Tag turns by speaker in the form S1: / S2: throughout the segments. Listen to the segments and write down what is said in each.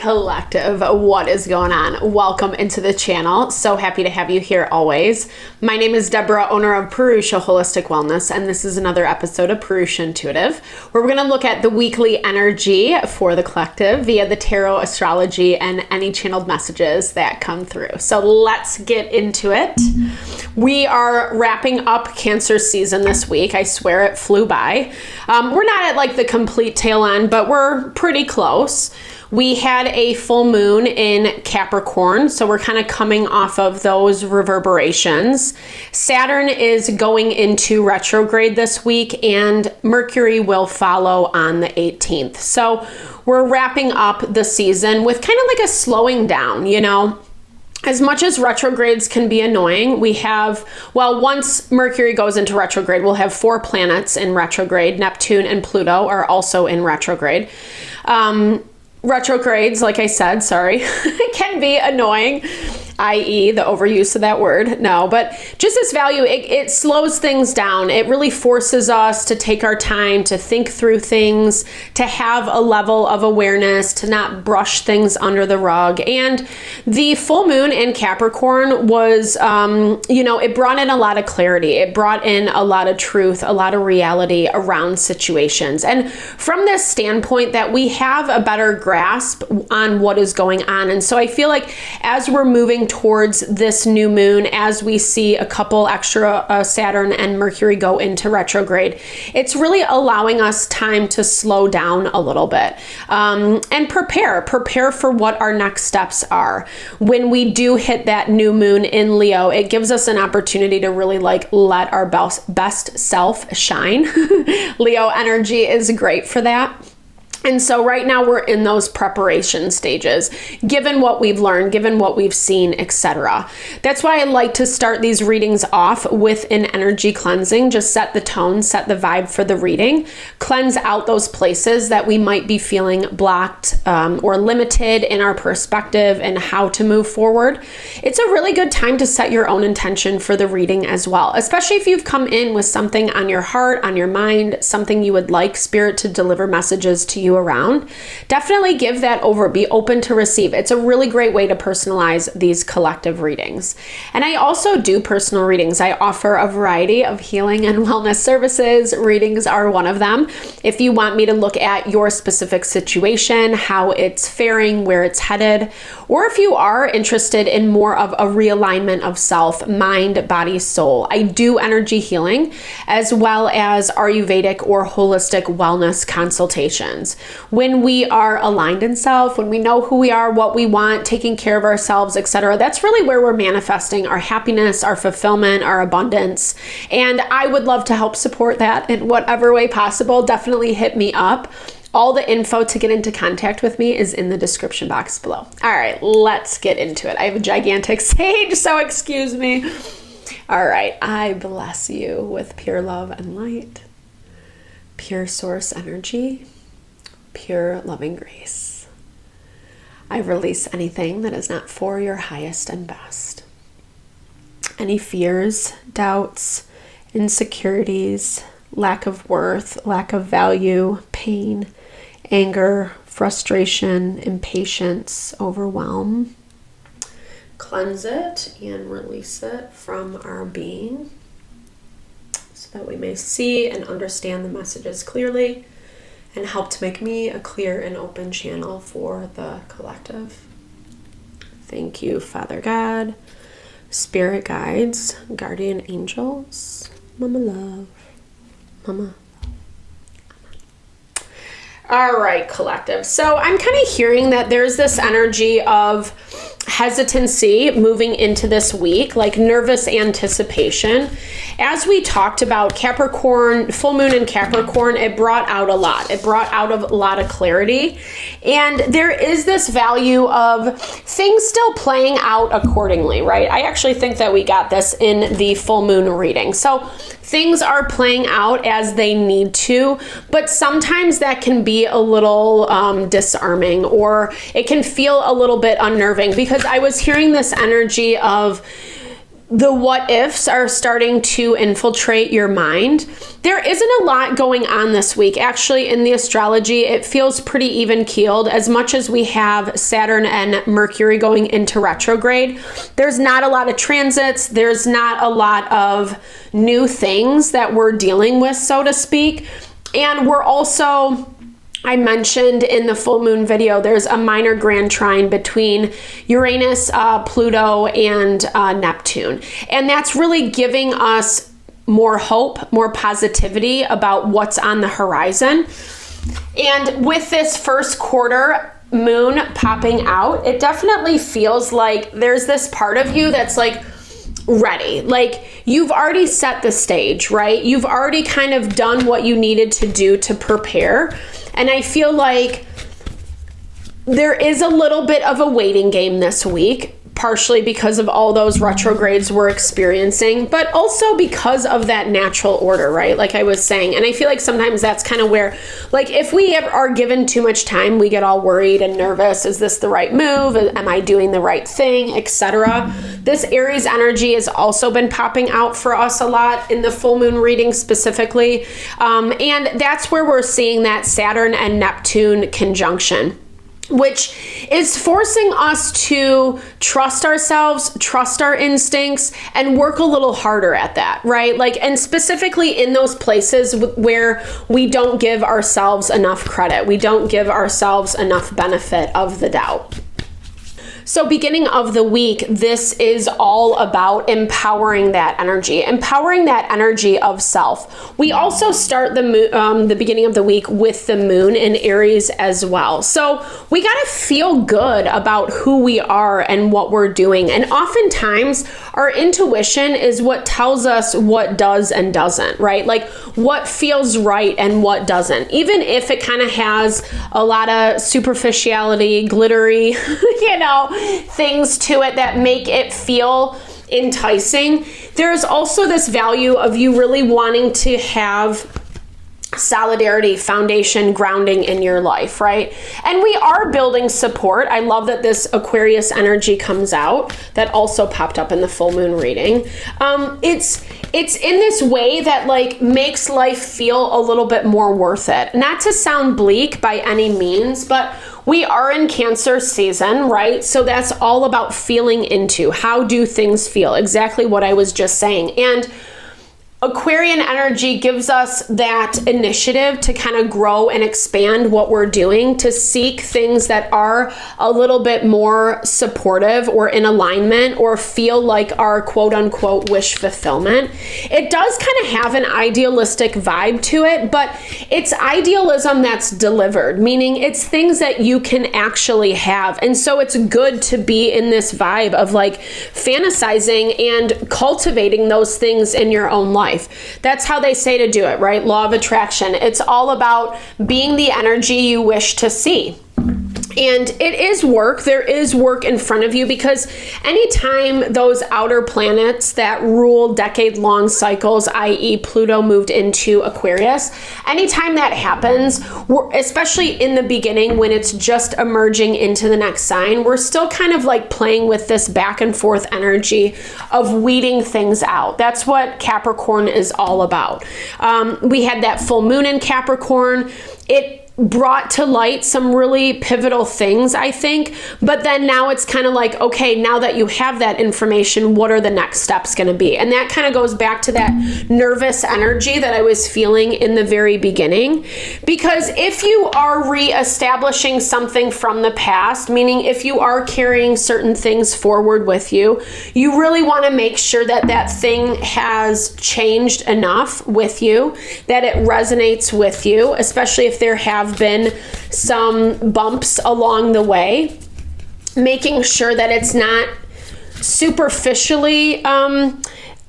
S1: Collective, what is going on? Welcome into the channel. So happy to have you here always. My name is Deborah, owner of Purusha Holistic Wellness, and this is another episode of Purusha Intuitive, where we're going to look at the weekly energy for the collective via the tarot, astrology, and any channeled messages that come through. So let's get into it. We are wrapping up Cancer season this week. I swear it flew by. We're not at like the complete tail end, but we're pretty close. We had a full moon in Capricorn, so we're kind of coming off of those reverberations. Saturn is going into retrograde this week, and Mercury will follow on the 18th. So we're wrapping up the season with kind of like a slowing down, you know? As much as retrogrades can be annoying, we have, well, once Mercury goes into retrograde, we'll have 4 planets in retrograde. Neptune and Pluto are also in retrograde. Retrogrades, like I said, can be annoying, i.e. the overuse of that word. No, but just this value, it slows things down. It really forces us to take our time to think through things, to have a level of awareness, to not brush things under the rug. And the full moon in Capricorn was, it brought in a lot of clarity. It brought in a lot of truth, a lot of reality around situations. And from this standpoint that we have a better grasp on what is going on. And so I feel like as we're moving towards this new moon, as we see a couple extra Saturn and Mercury go into retrograde, it's really allowing us time to slow down a little bit and prepare for what our next steps are. When we do hit that new moon in Leo, it gives us an opportunity to really like let our best self shine. Leo energy is great for that. And so right now we're in those preparation stages, given what we've learned, given what we've seen, etc. That's why I like to start these readings off with an energy cleansing. Just set the tone, set the vibe for the reading, cleanse out those places that we might be feeling blocked or limited in our perspective and how to move forward. It's a really good time to set your own intention for the reading as well, especially if you've come in with something on your heart, on your mind, something you would like Spirit to deliver messages to you around. Definitely give that over. Be open to receive. It's a really great way to personalize these collective readings. And I also do personal readings. I offer a variety of healing and wellness services. Readings are one of them. If you want me to look at your specific situation, how it's faring, where it's headed, or if you are interested in more of a realignment of self, mind, body, soul, I do energy healing as well as Ayurvedic or holistic wellness consultations. When we are aligned in self, when we know who we are, what we want, taking care of ourselves, etc., that's really where we're manifesting our happiness, our fulfillment, our abundance. And I would love to help support that in whatever way possible. Definitely hit me up. All the info to get into contact with me is in the description box below. All right, let's get into it. I have a gigantic sage, so excuse me. All right, I bless you with pure love and light, pure source energy, pure loving grace. I release anything that is not for your highest and best. Any fears, doubts, insecurities, lack of worth, lack of value, pain, anger, frustration, impatience, overwhelm. Cleanse it and release it from our being so that we may see and understand the messages clearly and help to make me a clear and open channel for the collective. Thank you, Father God, Spirit guides, guardian angels, Mama Love, Mama. All right, collective. So I'm kind of hearing that there's this energy of hesitancy moving into this week, like nervous anticipation. As we talked about Capricorn, full moon in Capricorn, it brought out a lot. It brought out a lot of clarity. And there is this value of things still playing out accordingly, right? I actually think that we got this in the full moon reading. So things are playing out as they need to, but sometimes that can be a little disarming, or it can feel a little bit unnerving, because I was hearing this energy of the what ifs are starting to infiltrate your mind. There isn't a lot going on this week. Actually, in the astrology, it feels pretty even keeled. As much as we have Saturn and Mercury going into retrograde, there's not a lot of transits. There's not a lot of new things that we're dealing with, so to speak. And we're also, I mentioned in the full moon video, there's a minor grand trine between Uranus, Pluto, and Neptune. And that's really giving us more hope, more positivity about what's on the horizon. And with this first quarter moon popping out, it definitely feels like there's this part of you that's like ready. Like you've already set the stage, right? You've already kind of done what you needed to do to prepare. And I feel like there is a little bit of a waiting game this week, partially because of all those retrogrades we're experiencing, but also because of that natural order, right? Like I was saying. And I feel like sometimes that's kind of where, like, if we are given too much time, we get all worried and nervous. Is this the right move? Am I doing the right thing, etc.? This Aries energy has also been popping out for us a lot in the full moon reading specifically. And that's where we're seeing that Saturn and Neptune conjunction, which is forcing us to trust ourselves, trust our instincts, and work a little harder at that, right? Like, and specifically in those places where we don't give ourselves enough credit, we don't give ourselves enough benefit of the doubt. So beginning of the week, this is all about empowering that energy of self. We also start the beginning of the week with the moon in Aries as well. So we got to feel good about who we are and what we're doing. And oftentimes our intuition is what tells us what does and doesn't, right? Like what feels right and what doesn't. Even if it kind of has a lot of superficiality, glittery, things to it that make it feel enticing. There's also this value of you really wanting to have solidarity, foundation, grounding in your life, right? And we are building support. I love that this Aquarius energy comes out. That also popped up in the full moon reading. It's in this way that like makes life feel a little bit more worth it. Not to sound bleak by any means, but we are in Cancer season, right? So that's all about feeling into how do things feel, exactly what I was just saying. And Aquarian energy gives us that initiative to kind of grow and expand what we're doing, to seek things that are a little bit more supportive or in alignment or feel like our quote unquote wish fulfillment. It does kind of have an idealistic vibe to it, but it's idealism that's delivered, meaning it's things that you can actually have. And so it's good to be in this vibe of like fantasizing and cultivating those things in your own life. That's how they say to do it, right? Law of attraction. It's all about being the energy you wish to see. And it is work. There is work in front of you because anytime those outer planets that rule decade-long cycles, i.e. Pluto moved into Aquarius, anytime that happens, especially in the beginning when it's just emerging into the next sign, we're still kind of like playing with this back and forth energy of weeding things out. That's what Capricorn is all about. We had that full moon in Capricorn. It brought to light some really pivotal things, I think. But then now it's kind of like, okay, now that you have that information, what are the next steps going to be? And that kind of goes back to that nervous energy that I was feeling in the very beginning. Because if you are reestablishing something from the past, meaning if you are carrying certain things forward with you, you really want to make sure that that thing has changed enough with you, that it resonates with you, especially if there have been some bumps along the way, making sure that it's not superficially,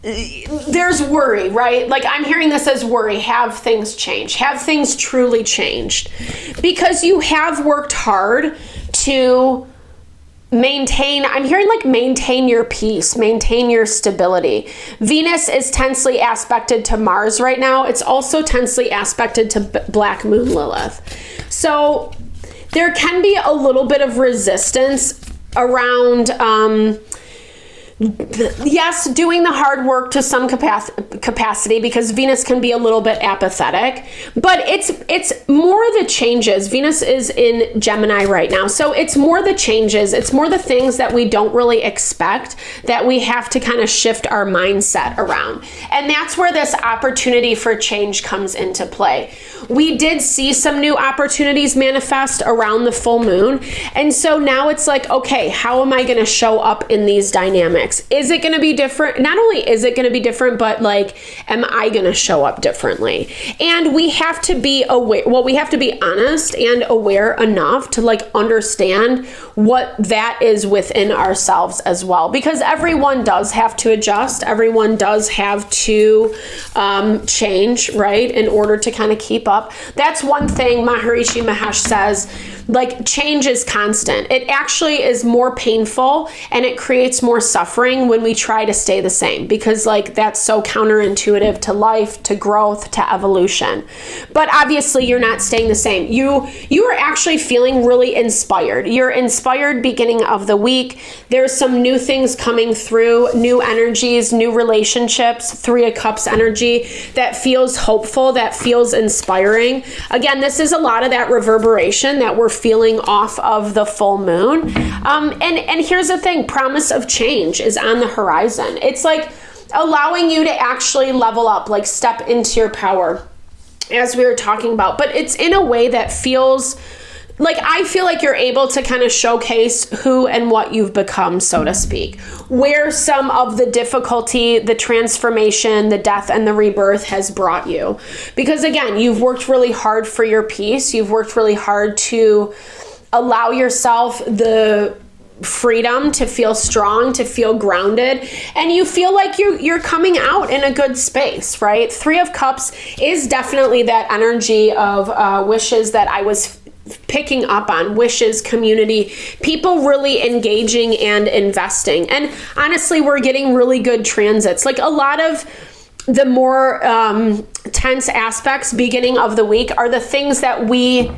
S1: there's worry, right? Like I'm hearing this as worry. Have things changed? Have things truly changed? Because you have worked hard to maintain, I'm hearing like maintain your peace, maintain your stability. Venus is tensely aspected to Mars right now. It's also tensely aspected to Black Moon Lilith. So there can be a little bit of resistance around yes, doing the hard work to some capacity, because Venus can be a little bit apathetic, but it's more the changes. Venus is in Gemini right now, so it's more the changes. It's more the things that we don't really expect that we have to kind of shift our mindset around. And that's where this opportunity for change comes into play. We did see some new opportunities manifest around the full moon. And so now it's like, okay, how am I going to show up in these dynamics? Is it going to be different? Not only is it going to be different, but like, am I going to show up differently? And we have to be aware. Well, we have to be honest and aware enough to like understand what that is within ourselves as well, because everyone does have to adjust. Everyone does have to change, right? In order to kind of keep up. That's one thing Maharishi Mahesh says, like, change is constant. It actually is more painful and it creates more suffering when we try to stay the same, because like that's so counterintuitive to life, to growth, to evolution. But obviously you're not staying the same. You are actually feeling really inspired. You're inspired beginning of the week. There's some new things coming through, new energies, new relationships, 3 of Cups energy that feels hopeful, that feels inspiring. Again, this is a lot of that reverberation that we're feeling off of the full moon. And here's the thing, promise of change is on the horizon. It's like allowing you to actually level up, like step into your power, as we were talking about. But it's in a way that feels like, I feel like you're able to kind of showcase who and what you've become, so to speak, where some of the difficulty, the transformation, the death and the rebirth has brought you. Because again, you've worked really hard for your peace. You've worked really hard to allow yourself the freedom to feel strong, to feel grounded, and you feel like you're coming out in a good space, right? 3 of Cups is definitely that energy of wishes that I was picking up on, wishes, community, people really engaging and investing. And honestly, we're getting really good transits. Like a lot of the more tense aspects beginning of the week are the things that we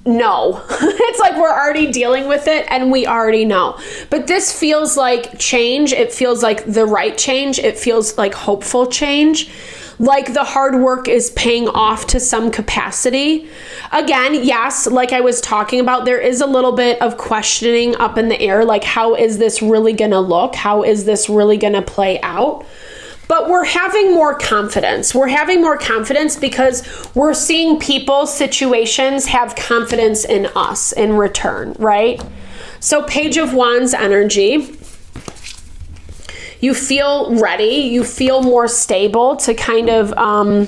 S1: know. It's like we're already dealing with it and we already know. But this feels like change. It feels like the right change. It feels like hopeful change. Like the hard work is paying off to some capacity. Again, yes, like I was talking about, there is a little bit of questioning up in the air. Like, how is this really going to look? How is this really going to play out? But we're having more confidence. We're having more confidence because we're seeing people, situations have confidence in us in return, right? So Page of Wands energy. You feel ready. You feel more stable to kind of, well,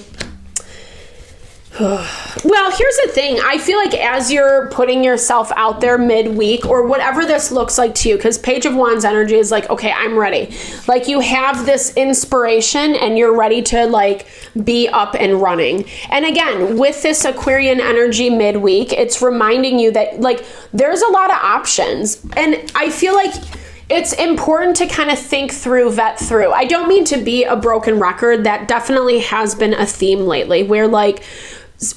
S1: here's the thing. I feel like as you're putting yourself out there midweek or whatever this looks like to you, because Page of Wands energy is like, okay, I'm ready. Like you have this inspiration and you're ready to like be up and running. And again, with this Aquarian energy midweek, it's reminding you that like there's a lot of options. And I feel like it's important to kind of think through, vet through. I don't mean to be a broken record. That definitely has been a theme lately where like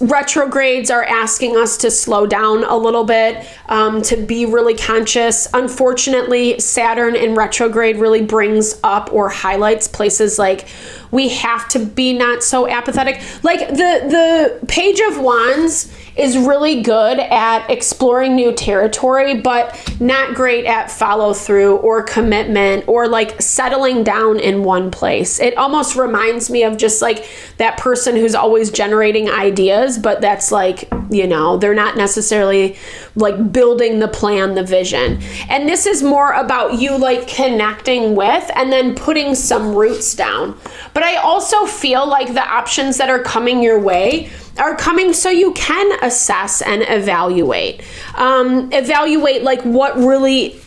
S1: retrogrades are asking us to slow down a little bit, to be really conscious. Unfortunately, Saturn in retrograde really brings up or highlights places like we have to be not so apathetic. Like the Page of Wands is really good at exploring new territory, but not great at follow through or commitment or like settling down in one place. It almost reminds me of just like that person who's always generating ideas, but that's like, you know, they're not necessarily like building the plan, the vision. And this is more about you like connecting with and then putting some roots down. But I also feel like the options that are coming your way are coming so you can assess and evaluate. Evaluate like what really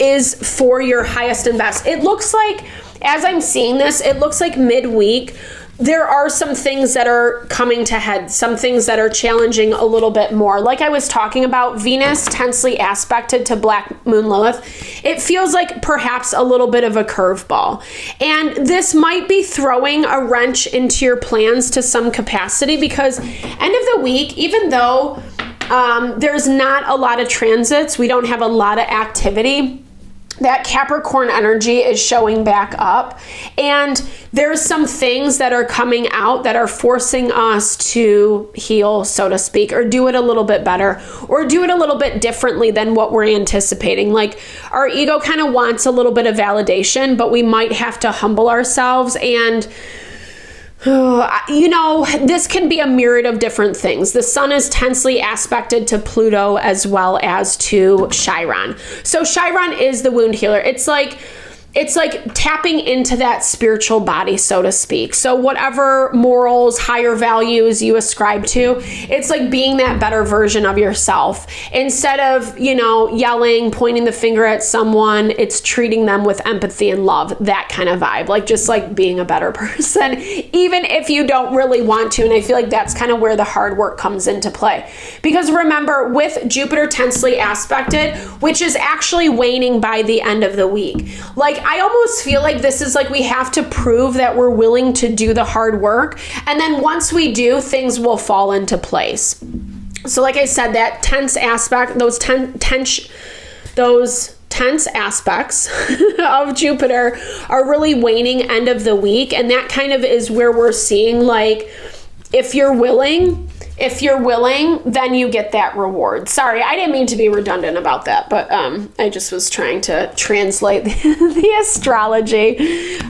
S1: is for your highest and best. It looks like, as I'm seeing this, it looks like midweek, there are some things that are coming to head, some things that are challenging a little bit more. Like I was talking about, Venus tensely aspected to Black Moon Lilith. It feels like perhaps a little bit of a curveball. And this might be throwing a wrench into your plans to some capacity because end of the week, even though there's not a lot of transits, we don't have a lot of activity, that Capricorn energy is showing back up, and there's some things that are coming out that are forcing us to heal, so to speak, or do it a little bit better, or do it a little bit differently than what we're anticipating. Like, our ego kind of wants a little bit of validation, but we might have to humble ourselves. And this can be a myriad of different things. The sun is tensely aspected to Pluto as well as to Chiron. So Chiron is the wound healer. It's like tapping into that spiritual body, so to speak. So whatever morals, higher values you ascribe to, it's like being that better version of yourself. Instead of, yelling, pointing the finger at someone, it's treating them with empathy and love, that kind of vibe. Like, just like being a better person, even if you don't really want to. And I feel like that's kind of where the hard work comes into play. Because remember, with Jupiter tensely aspected, which is actually waning by the end of the week, like, I almost feel like this is like we have to prove that we're willing to do the hard work. And then once we do, things will fall into place. So like I said, that tense aspect, those tense aspects of Jupiter are really waning end of the week. And that kind of is where we're seeing, like, if you're willing, then you get that reward. Sorry, I didn't mean to be redundant about that, but I just was trying to translate the astrology.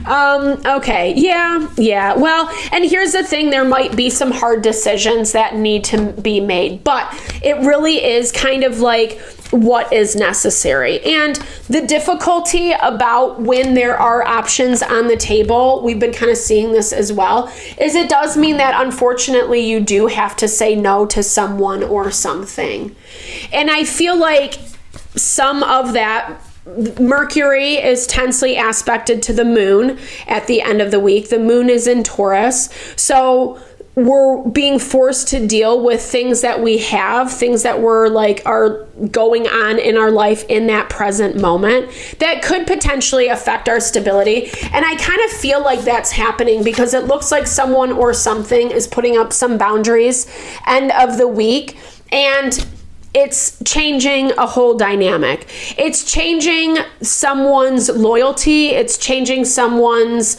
S1: Okay, yeah. Well, and here's the thing, there might be some hard decisions that need to be made, but it really is kind of like what is necessary. And the difficulty about when there are options on the table, we've been kind of seeing this as well, is it does mean that unfortunately you do have to say no to someone or something. And I feel like some of that, Mercury is tensely aspected to the moon at the end of the week. The moon is in Taurus. So we're being forced to deal with things that we have, things that were like are going on in our life in that present moment that could potentially affect our stability. And I kind of feel like that's happening because it looks like someone or something is putting up some boundaries end of the week, and it's changing a whole dynamic. It's changing someone's loyalty. It's changing someone's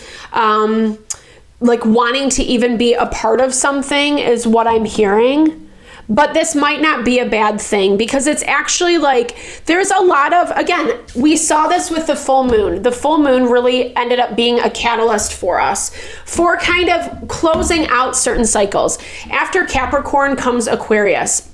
S1: like wanting to even be a part of something is what I'm hearing. But this might not be a bad thing because it's actually like there's a lot of, again, we saw this with the full moon. The full moon really ended up being a catalyst for us for kind of closing out certain cycles. After Capricorn comes Aquarius.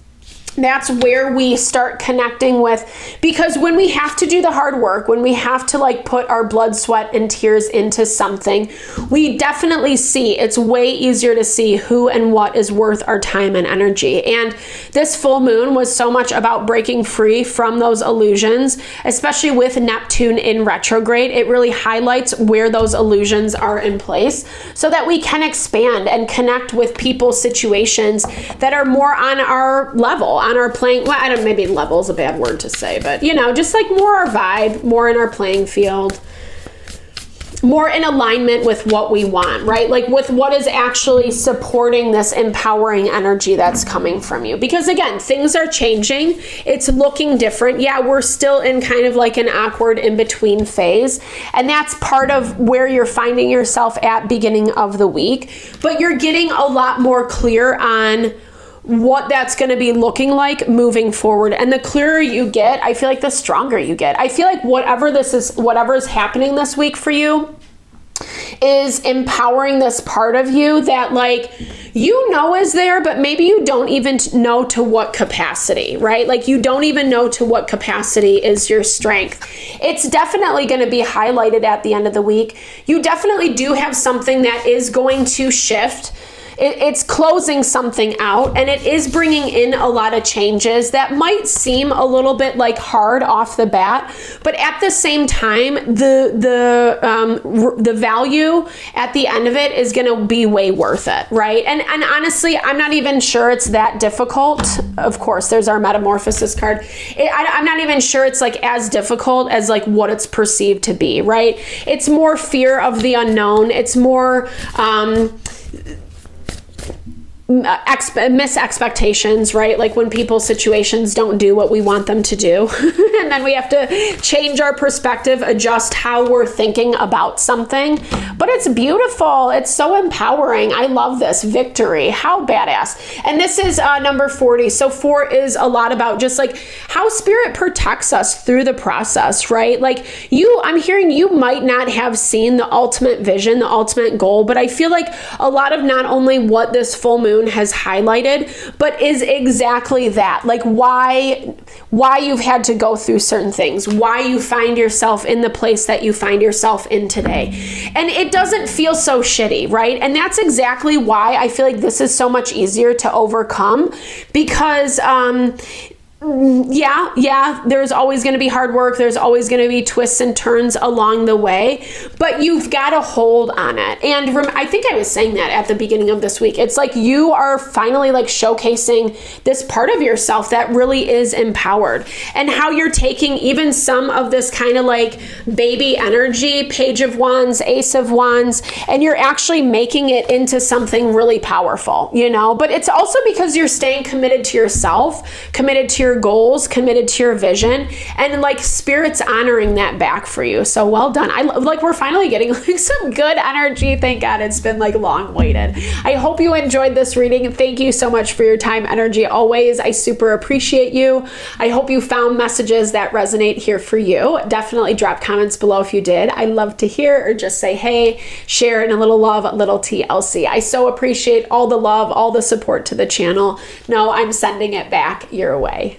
S1: That's where we start connecting with, because when we have to do the hard work, when we have to like put our blood, sweat, and tears into something, we definitely see it's way easier to see who and what is worth our time and energy. And this full moon was so much about breaking free from those illusions, especially with Neptune in retrograde. It really highlights where those illusions are in place so that we can expand and connect with people, situations that are more on our level, on our playing, well, I don't, maybe level is a bad word to say, but just like more our vibe, more in our playing field, more in alignment with what we want, right? Like with what is actually supporting this empowering energy that's coming from you. Because again, things are changing. It's looking different. Yeah, we're still in kind of like an awkward in-between phase. And that's part of where you're finding yourself at beginning of the week. But you're getting a lot more clear on what that's going to be looking like moving forward. And the clearer you get, I feel like the stronger you get. I feel like whatever is happening this week for you is empowering this part of you that like, is there, but maybe you don't even know to what capacity, right? Like you don't even know to what capacity is your strength. It's definitely going to be highlighted at the end of the week. You definitely do have something that is going to shift. It's closing something out, and it is bringing in a lot of changes that might seem a little bit like hard off the bat, but at the same time, the value at the end of it is going to be way worth it, right? And honestly, I'm not even sure it's that difficult. Of course, there's our metamorphosis card. I'm not even sure it's like as difficult as like what it's perceived to be, right? It's more fear of the unknown. It's more miss expectations, right? Like when people's situations don't do what we want them to do. And then we have to change our perspective, adjust how we're thinking about something. But it's beautiful. It's so empowering. I love this. Victory. How badass. And this is number 40. So 4 is a lot about just like how spirit protects us through the process, right? Like I'm hearing you might not have seen the ultimate vision, the ultimate goal, but I feel like a lot of not only what this full moon has highlighted, but is exactly that, like why you've had to go through certain things, why you find yourself in the place that you find yourself in today. And it doesn't feel so shitty, right? And that's exactly why I feel like this is so much easier to overcome, because there's always going to be hard work. There's always going to be twists and turns along the way, but you've got to hold on it. And I think I was saying that at the beginning of this week. It's like you are finally like showcasing this part of yourself that really is empowered, and how you're taking even some of this kind of like baby energy, Page of Wands, Ace of Wands, and you're actually making it into something really powerful, you know? But it's also because you're staying committed to yourself, committed to your goals, committed to your vision, and like spirit's honoring that back for you. So well done. We're finally getting like some good energy. Thank God. It's been like long waited. I hope you enjoyed this reading. Thank you so much for your time, energy always. I super appreciate you. I hope you found messages that resonate here for you. Definitely drop comments below if you did. I love to hear, or just say hey, share, and a little love, little TLC. I so appreciate all the love, all the support to the channel. No, I'm sending it back your way.